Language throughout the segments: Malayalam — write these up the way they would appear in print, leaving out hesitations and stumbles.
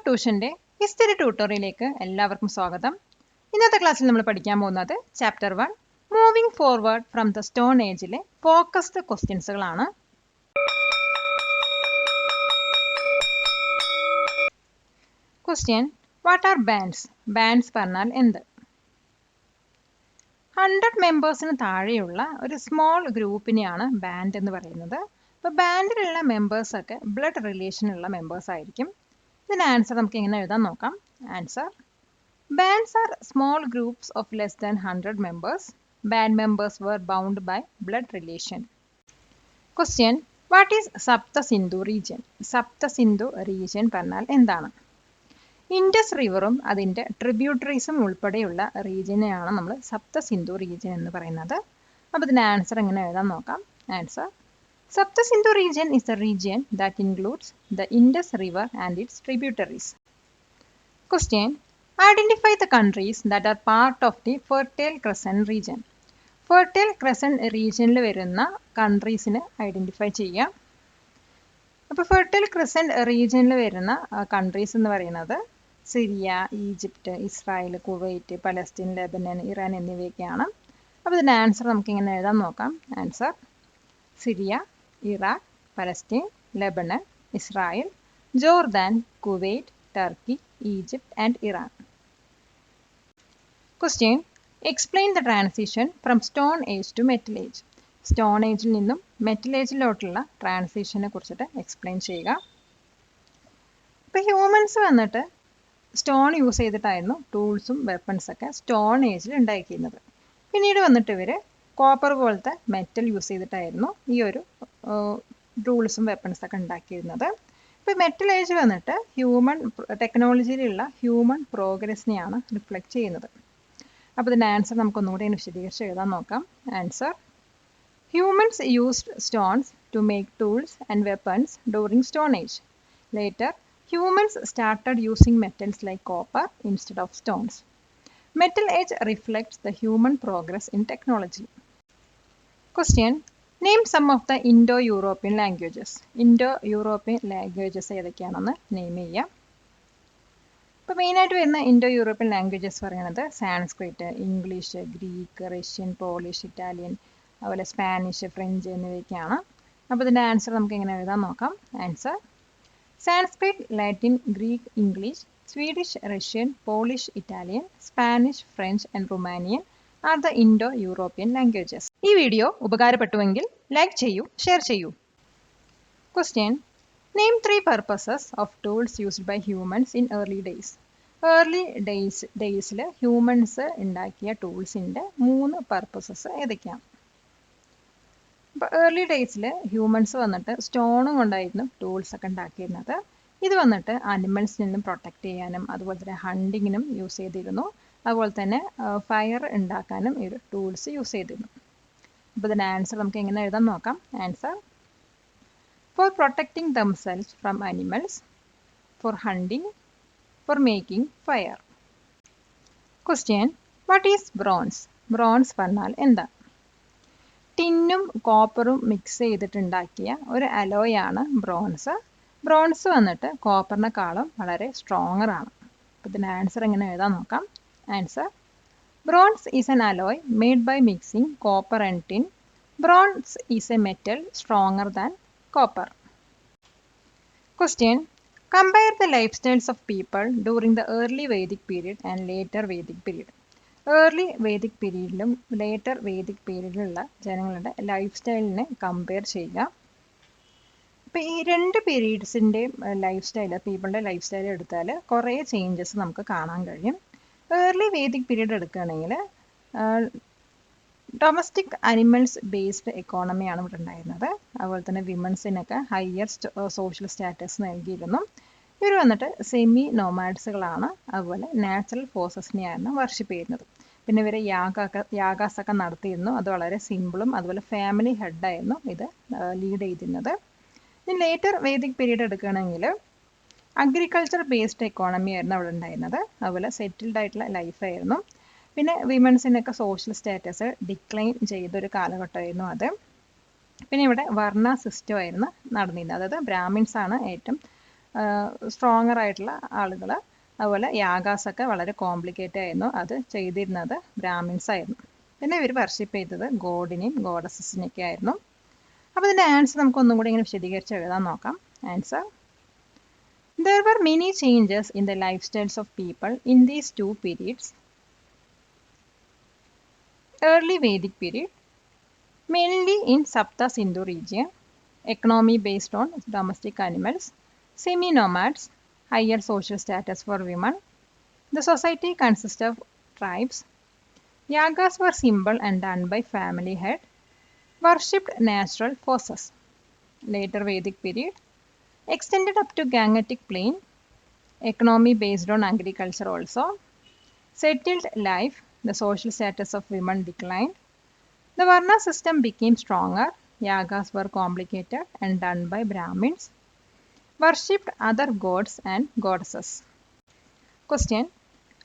ട്യൂഷൻ്റെ ഹിസ്റ്ററി ട്യൂട്ടോറിയലിലേക്ക് എല്ലാവർക്കും സ്വാഗതം. ഇന്നത്തെ ക്ലാസ്സിൽ നമ്മൾ പഠിക്കാൻ പോകുന്നത് chapter 1 moving forward from the stone ഏജിലെ ഫോക്കസ്ഡ് ക്വസ്റ്റ്യൻസുകളാണ്. Question: what are bands? Bands പറഞ്ഞാൽ എന്ത്? 100 മെമ്പേഴ്സിന് താഴെയുള്ള ഒരു സ്മോൾ ഗ്രൂപ്പിനെയാണ് ബാൻഡ് എന്ന് പറയുന്നത്. അപ്പോൾ ബാൻഡിലുള്ള മെമ്പേഴ്സൊക്കെ ബ്ലഡ് റിലേഷനുള്ള മെമ്പേഴ്സ് ആയിരിക്കും. ഇതിന് ആൻസർ നമുക്ക് എങ്ങനെ എഴുതാൻ നോക്കാം. Answer: bands are small groups of less than 100 members. Band members were bound by blood relation. Question: what is Sapta Sindhu region? Sapta Sindhu region പറഞ്ഞാൽ എന്താണ്? ഇൻഡസ് റിവറും അതിൻ്റെ ട്രിബ്യൂട്ടറീസും ഉൾപ്പെടെയുള്ള റീജിയനെയാണ് നമ്മൾ സപ്ത സിന്ധു റീജിയൻ എന്ന് പറയുന്നത്. അപ്പോൾ ഇതിൻ്റെ ആൻസർ എങ്ങനെ എഴുതാൻ നോക്കാം. Answer: Sapta Sindhu region is the region that includes the Indus River and its tributaries. Question: identify the countries that are part of the Fertile Crescent region. Fertile Crescent region വരുന്ന കൺട്രീസിനെ ഐഡൻറ്റിഫൈ ചെയ്യുക. അപ്പോൾ ഫെർട്ടൈൽ ക്രസൻറ്റ് റീജിയനിൽ വരുന്ന കൺട്രീസ് എന്ന് പറയുന്നത് Syria, Egypt, Israel, Kuwait, Palestine, Lebanon, Iran എന്നിവയൊക്കെയാണ്. അപ്പോൾ ഇതിൻ്റെ ആൻസർ നമുക്ക് ഇങ്ങനെ എഴുതാൻ നോക്കാം. Answer: Syria, Iraq, Palestine, Lebanon, Israel, Jordan, Kuwait, Turkey, Egypt and Iran. Question: explain the transition from stone age to metal age. Stone ഏജിൽ നിന്നും മെറ്റൽ ഏജിലോട്ടുള്ള ട്രാൻസിഷനെ കുറിച്ചിട്ട് എക്സ്പ്ലെയിൻ ചെയ്യുക. ഇപ്പോൾ ഹ്യൂമൻസ് വന്നിട്ട് സ്റ്റോൺ യൂസ് ചെയ്തിട്ടായിരുന്നു ടൂൾസും വെപ്പൺസൊക്കെ സ്റ്റോൺ ഏജിൽ ഉണ്ടാക്കിയിരുന്നത്. പിന്നീട് വന്നിട്ട് ഇവർ കോപ്പർ പോലത്തെ മെറ്റൽ യൂസ് ചെയ്തിട്ടായിരുന്നു ഈ ഒരു ടൂൾസും വെപ്പൺസൊക്കെ ഉണ്ടാക്കിയിരുന്നത്. ഇപ്പോൾ മെറ്റൽ ഏജ് വന്നിട്ട് ഹ്യൂമൻ ടെക്നോളജിയിലുള്ള ഹ്യൂമൻ പ്രോഗ്രസിനെയാണ് റിഫ്ലക്റ്റ് ചെയ്യുന്നത്. അപ്പോൾ ഇതിൻ്റെ ആൻസർ നമുക്കൊന്നുകൂടി വിശദീകരിച്ച് എഴുതാൻ നോക്കാം. Answer: humans used stones to make tools and weapons during stone age. Later humans started using metals like copper instead of stones. Metal age reflects the human progress in technology. Question: name some of the Indo European languages. Indo European languages ഏതൊക്കെയാണെന്ന് നെയിം ചെയ്യാം. ഇപ്പോൾ മെയിനായിട്ട് വരുന്ന ഇൻഡോ യൂറോപ്യൻ ലാംഗ്വേജസ് പറയുന്നത് Sanskrit, English, Greek, Russian, Polish, Italian, അതുപോലെ സ്പാനിഷ്, ഫ്രഞ്ച് എന്നിവയൊക്കെയാണ്. അപ്പോൾ ഇതിൻ്റെ ആൻസർ നമുക്ക് എങ്ങനെ എഴുതാൻ നോക്കാം. Answer: Sanskrit, Latin, Greek, English, Swedish, Russian, Polish, Italian, Spanish, French and Rumanian are the Indo European languages. ഈ വീഡിയോ ഉപകാരപ്പെട്ടുവെങ്കിൽ ലൈക്ക് ചെയ്യൂ, ഷെയർ ചെയ്യൂ. Question: name 3 purposes of tools used by humans in early days. Early ഡേയ്സിൽ ഹ്യൂമൻസ് ഉണ്ടാക്കിയ ടൂൾസിൻ്റെ 3 പർപ്പസസ് ഏതൊക്കെയാണ്? ഇപ്പോൾ ഏർലി ഡേയ്സിൽ ഹ്യൂമൻസ് വന്നിട്ട് സ്റ്റോണും കൊണ്ടായിരുന്നു ടൂൾസൊക്കെ ഉണ്ടാക്കിയിരുന്നത്. ഇത് വന്നിട്ട് അനിമൽസിൽ നിന്നും പ്രൊട്ടക്റ്റ് ചെയ്യാനും അതുപോലെ തന്നെ ഹണ്ടിങ്ങിനും യൂസ് ചെയ്തിരുന്നു. അതുപോലെ തന്നെ ഫയർ ഉണ്ടാക്കാനും ഈ ഒരു ടൂൾസ് യൂസ് ചെയ്തിരുന്നു. അപ്പോൾ ഇതിൻ്റെ ആൻസർ നമുക്ക് എങ്ങനെ എഴുതാൻ നോക്കാം. Answer: for protecting themselves from animals, for hunting, for making fire. Question: what is bronze? Bronze പറഞ്ഞാൽ എന്താ? ടിന്നും കോപ്പറും മിക്സ് ചെയ്തിട്ടുണ്ടാക്കിയ ഒരു അലോയാണ് ബ്രോൺസ്. ബ്രോൺസ് വന്നിട്ട് കോപ്പറിനെക്കാളും വളരെ സ്ട്രോങ്ങർ ആണ്. അപ്പോൾ ഇതിൻ്റെ ആൻസർ എങ്ങനെ എഴുതാൻ നോക്കാം. Answer: bronze is an alloy made by mixing copper and tin. Bronze is a metal stronger than copper. Question: compare the life styles of people during the early Vedic period and later Vedic period. Early Vedic പീരീഡിലും ലേറ്റർ വേദിക് പീരീഡിലുള്ള ജനങ്ങളുടെ ലൈഫ് സ്റ്റൈലിനെ കമ്പയർ ചെയ്യുക. ഇപ്പോൾ ഈ 2 പീരീഡ്സിൻ്റെയും ലൈഫ് സ്റ്റൈൽ, പീപ്പിളുടെ ലൈഫ് സ്റ്റൈൽ എടുത്താൽ കുറേ ചേഞ്ചസ് നമുക്ക് കാണാൻ കഴിയും. ഏർലി വേദിക് പീരീഡ് എടുക്കുകയാണെങ്കിൽ ഡൊമസ്റ്റിക് അനിമൽസ് ബേസ്ഡ് എക്കോണമിയാണ് ഇവിടെ ഉണ്ടായിരുന്നത്. അതുപോലെ തന്നെ വിമൻസിനൊക്കെ ഹയർ സോഷ്യൽ സ്റ്റാറ്റസ് നൽകിയിരുന്നു. ഇവർ വന്നിട്ട് സെമി നോമാഡ്സുകളാണ്. അതുപോലെ നാച്ചുറൽ ഫോഴ്സസിനെയായിരുന്നു വർഷിപ്പ് ചെയ്യുന്നത്. പിന്നെ ഇവർ യാഗാസൊക്കെ നടത്തിയിരുന്നു. അത് വളരെ സിമ്പിളും അതുപോലെ ഫാമിലി ഹെഡായിരുന്നു ഇത് ലീഡ് ചെയ്തിരുന്നത്. ഇനി ലേറ്റർ വേദിക് പീരീഡ് എടുക്കുകയാണെങ്കിൽ അഗ്രികൾച്ചർ ബേസ്ഡ് എക്കോണമി ആയിരുന്നു അവിടെ ഉണ്ടായിരുന്നത്. അതുപോലെ സെറ്റിൽഡ് ആയിട്ടുള്ള ലൈഫായിരുന്നു. പിന്നെ വിമൻസിനൊക്കെ സോഷ്യൽ സ്റ്റാറ്റസ് ഡിക്ലൈൻ ചെയ്തൊരു കാലഘട്ടമായിരുന്നു അത്. പിന്നെ ഇവിടെ വർണ്ണ സിസ്റ്റമായിരുന്നു നടന്നിരുന്നത്. അതായത് ബ്രാഹ്മിൻസ് ആണ് ഏറ്റവും സ്ട്രോങ്ങർ ആയിട്ടുള്ള ആളുകൾ. അതുപോലെ യാഗാസ് ഒക്കെ വളരെ കോംപ്ലിക്കേറ്റഡ് ആയിരുന്നു. അത് ചെയ്തിരുന്നത് ബ്രാഹ്മിൻസ് ആയിരുന്നു. പിന്നെ ഇവർ വർഷിപ്പ് ചെയ്തത് ഗോഡിനെയും ഗോഡസസിനെയൊക്കെ ആയിരുന്നു. അപ്പോൾ ഇതിൻ്റെ ആൻസർ നമുക്ക് ഒന്നും കൂടി ഇങ്ങനെ വിശദീകരിച്ച് എഴുതാൻ നോക്കാം. Answer: There were many changes in the lifestyles of people in these two periods. Early Vedic period, mainly in Sapta Sindhu region, economy based on domestic animals, semi-nomads, higher social status for women. The society consists of tribes. Yagas were simple and done by family head, worshipped natural forces. Later Vedic period, extended up to Gangetic plain, economy based on agriculture also. Settled life, the social status of women declined. The Varna system became stronger. Yagas were complicated and done by Brahmins. Worshipped other gods and goddesses. Question: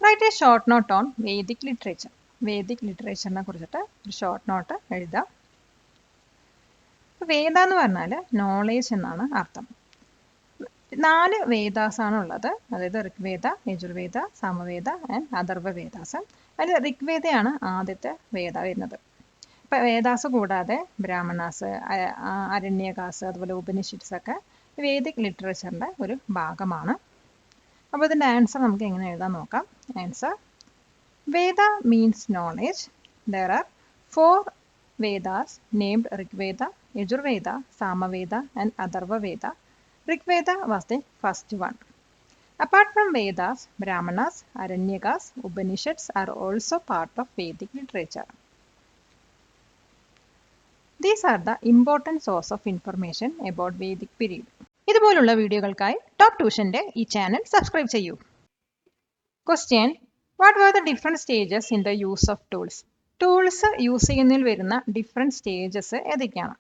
Write a short note on Vedic literature. Vedic literature നെ കുറിച്ചിട്ട് ഒരു ഷോർട്ട് നോട്ട് എഴുതാം. വേദ എന്ന് പറഞ്ഞാൽ നോളേജ് എന്നാണ് അർത്ഥം. 4 വേദാസാണ് ഉള്ളത്. അതായത് ഋഗ്വേദ, യജുർവേദ, സാമവേദ ആൻഡ് അഥർവ വേദാസ്. അതിൽ ഋഗ്വേദയാണ് ആദ്യത്തെ വേദ വരുന്നത്. ഇപ്പം വേദാസ് കൂടാതെ ബ്രാഹ്മണാസ്, അരണ്യകാസ്, അതുപോലെ ഉപനിഷത്സ് ഒക്കെ വേദിക് ലിറ്ററേച്ചറിൻ്റെ ഒരു ഭാഗമാണ്. അപ്പോൾ ഇതിൻ്റെ ആൻസർ നമുക്ക് എങ്ങനെ എഴുതാൻ നോക്കാം. Answer: Veda means knowledge. There are 4 Vedas named Rigveda, Yajurveda, Samaveda and Atharva Veda. Rigveda was the first one. Apart from Vedas, Brahmanas, Aranyakas, Upanishads are also part of Vedic literature. These are the important source of information about Vedic period. ഇതുപോലുള്ള വീഡിയോകൾക്കായി ടോപ്പ് ട്യൂഷൻ്റെ ഈ ചാനൽ സബ്സ്ക്രൈബ് ചെയ്യൂ. Question: What were the different stages in the use of tools? Tools use ചെയ്യുന്നതിൽ വരുന്ന ഡിഫറെൻറ്റ് സ്റ്റേജസ് ഏതൊക്കെയാണ്?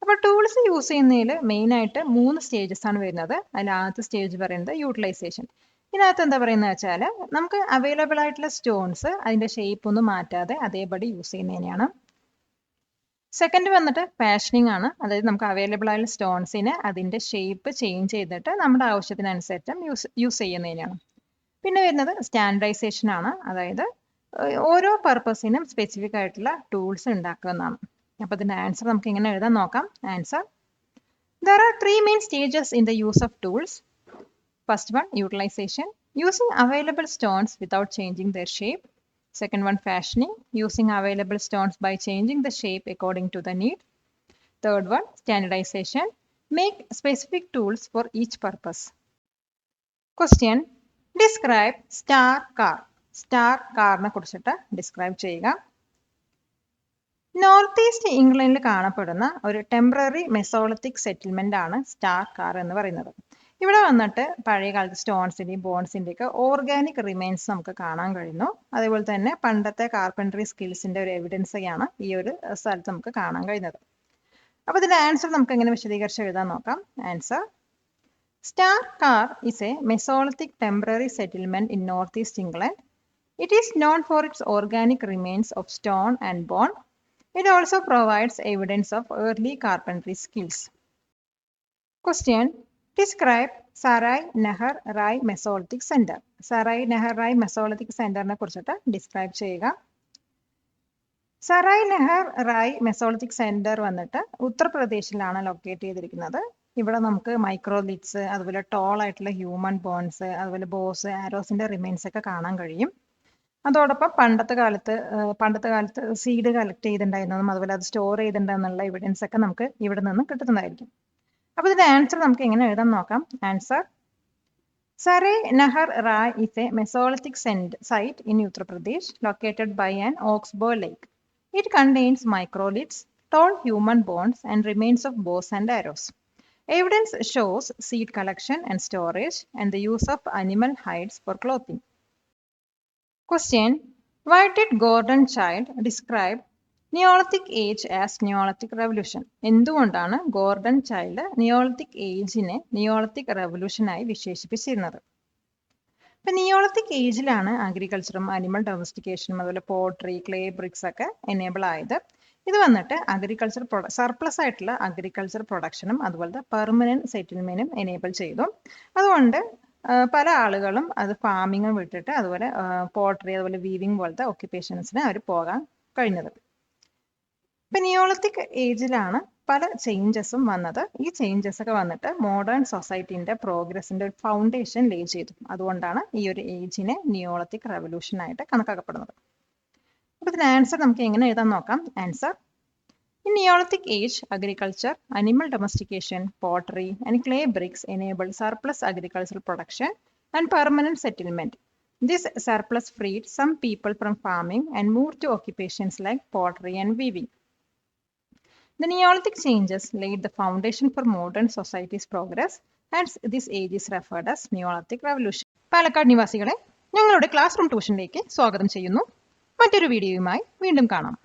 അപ്പോൾ ടൂൾസ് യൂസ് ചെയ്യുന്നതിൽ മെയിനായിട്ട് 3 സ്റ്റേജസ് ആണ് വരുന്നത്. അതിൽ ആദ്യത്തെ സ്റ്റേജ് പറയുന്നത് യൂട്ടിലൈസേഷൻ. ഇതിനകത്ത് എന്താ പറയുന്നത് വെച്ചാൽ നമുക്ക് അവൈലബിൾ ആയിട്ടുള്ള സ്റ്റോൺസ് അതിൻ്റെ ഷേപ്പ് ഒന്നും മാറ്റാതെ അതേപടി യൂസ് ചെയ്യുന്നതിനെയാണ്. സെക്കൻഡ് വന്നിട്ട് ഫാഷനിങ് ആണ്. അതായത് നമുക്ക് അവൈലബിൾ ആയിട്ടുള്ള സ്റ്റോൺസിനെ അതിൻ്റെ ഷേപ്പ് ചേഞ്ച് ചെയ്തിട്ട് നമ്മുടെ ആവശ്യത്തിനനുസരിച്ചും യൂസ് ചെയ്യുന്നതിനാണ്. പിന്നെ വരുന്നത് സ്റ്റാൻഡർഡൈസേഷൻ ആണ്. അതായത് ഓരോ പർപ്പസിനും സ്പെസിഫിക് ആയിട്ടുള്ള ടൂൾസ് ഉണ്ടാക്കുന്നതാണ്. അപ്പോൾ ഇതിൻ്റെ ആൻസർ നമുക്ക് ഇങ്ങനെ എഴുതാൻ നോക്കാം. Answer: There are 3 main stages in the use of tools. First one, utilization, using available stones without changing their shape. Second one, fashioning, using available stones by changing the shape according to the need. Third one, standardization, make specific tools for each purpose. Question: Describe star car. Star കാറിനെ കുറിച്ചിട്ട് ഡിസ്ക്രൈബ് ചെയ്യുക. നോർത്ത് ഈസ്റ്റ് ഇംഗ്ലണ്ടിൽ കാണപ്പെടുന്ന ഒരു ടെമ്പററി മെസോളിത്തിക് സെറ്റിൽമെന്റ് ആണ് സ്റ്റാർ കാർ എന്ന് പറയുന്നത്. ഇവിടെ വന്നിട്ട് പഴയ കാലത്ത് സ്റ്റോൺസിൻ്റെയും ബോൺസിൻ്റെയും ഒക്കെ ഓർഗാനിക് റിമെയിൻസ് നമുക്ക് കാണാൻ കഴിയുന്നു. അതേപോലെ തന്നെ പണ്ടത്തെ കാർപ്പൻട്രി സ്കിൽസിന്റെ ഒരു എവിഡൻസൊക്കെയാണ് ഈ ഒരു സ്ഥലത്ത് നമുക്ക് കാണാൻ കഴിയുന്നത്. അപ്പോൾ ഇതിന്റെ ആൻസർ നമുക്ക് എങ്ങനെ വിശദീകരിച്ച് എഴുതാൻ നോക്കാം. Answer: star car is a Mesolithic temporary settlement in northeast England. It is known for its organic remains of stone and bone. It also provides evidence of early carpentry skills. Question: Describe Sarai Nehar Rai Mesolithic Center. Sarai Nehar Rai Mesolithic Center നെ കുറിച്ചിട്ട് ഡിസ്ക്രൈബ് ചെയ്യുക. സറായ് നെഹർ റായ് മെസോളിത്തിക് സെന്റർ വന്നിട്ട് ഉത്തർപ്രദേശിലാണ് ലൊക്കേറ്റ് ചെയ്തിരിക്കുന്നത്. ഇവിടെ നമുക്ക് മൈക്രോലിറ്റ്സ്, അതുപോലെ ടോൾ ആയിട്ടുള്ള ഹ്യൂമൻ ബോൺസ്, അതുപോലെ ബോസ്, ആരോസിന്റെ റിമെയിൻസ് ഒക്കെ കാണാൻ കഴിയും. അതോടൊപ്പം പണ്ടത്തെ കാലത്ത് സീഡ് കളക്ട് ചെയ്തിട്ടുണ്ടായിരുന്നതും അതുപോലെ അത് സ്റ്റോർ ചെയ്തിട്ടുണ്ടെന്നുള്ള എവിഡൻസ് ഒക്കെ നമുക്ക് ഇവിടെ നിന്ന് കിട്ടുന്നതായിരിക്കും. അപ്പോൾ ഇതിന്റെ ആൻസർ നമുക്ക് എങ്ങനെ എഴുതാൻ നോക്കാം. Answer: Sarai Nehar Rai is a Mesolithic site in Uttar Pradesh located by an oxbow lake. It contains microliths, tall human bones and remains of bows and arrows. Evidence shows seed collection and storage and the use of animal hides for clothing. Question: Why did Gordon Child describe Neolithic age as Neolithic revolution? എന്തുകൊണ്ടാണ് ഗോർഡൻ ചൈൽഡ് നിയോളിത്തിക് ഏജിനെ നിയോളിത്തിക് റെവല്യൂഷനായി വിശേഷിപ്പിച്ചിരുന്നത്? ഇപ്പം നിയോളിത്തിക് ഏജിലാണ് അഗ്രികൾച്ചറും അനിമൽ ഡൊമസ്റ്റിക്കേഷനും അതുപോലെ പോട്രി, ക്ലേ ബ്രിക്സ് ഒക്കെ എനേബിൾ ആയത്. ഇത് വന്നിട്ട് അഗ്രികൾച്ചർ സർപ്ലസ് ആയിട്ടുള്ള അഗ്രികൾച്ചർ പ്രൊഡക്ഷനും അതുപോലത്തെ പെർമനന്റ് സെറ്റിൽമെന്റും എനേബിൾ ചെയ്തു. അതുകൊണ്ട് പല ആളുകളും അത് ഫാമിങ് വിട്ടിട്ട് അതുപോലെ പോട്ടറി അതുപോലെ വീവിങ് പോലത്തെ ഓക്യുപ്പേഷൻസിന് അവർ പോകാൻ കഴിഞ്ഞത്. ഇപ്പൊ നിയോളിത്തിക് ഏജിലാണ് പല ചേഞ്ചസും വന്നത്. ഈ ചേഞ്ചസ് ഒക്കെ വന്നിട്ട് മോഡേൺ സൊസൈറ്റിന്റെ പ്രോഗ്രസിന്റെ ഒരു ഫൗണ്ടേഷൻ ലേ ചെയ്തു. അതുകൊണ്ടാണ് ഈ ഒരു ഏജിനെ നിയോളിത്തിക് റെവല്യൂഷൻ ആയിട്ട് കണക്കാക്കപ്പെടുന്നത്. അപ്പൊ ഇതിന് ആൻസർ നമുക്ക് എങ്ങനെ എഴുതാൻ നോക്കാം. Answer: In Neolithic age, agriculture, animal domestication, pottery, and clay bricks enabled surplus agricultural production and permanent settlement. This surplus freed some people from farming and moved to occupations like pottery and weaving. The Neolithic changes laid the foundation for modern society's progress, and this age is referred as Neolithic Revolution. Palakkad നിവാസികളെ, ഞങ്ങളുടെ ക്ലാസ് റൂം ട്യൂഷനിലേക്ക് സ്വാഗതം ചെയ്യുന്നു. മറ്റൊരു വീഡിയോയുമായി വീണ്ടും കാണാം.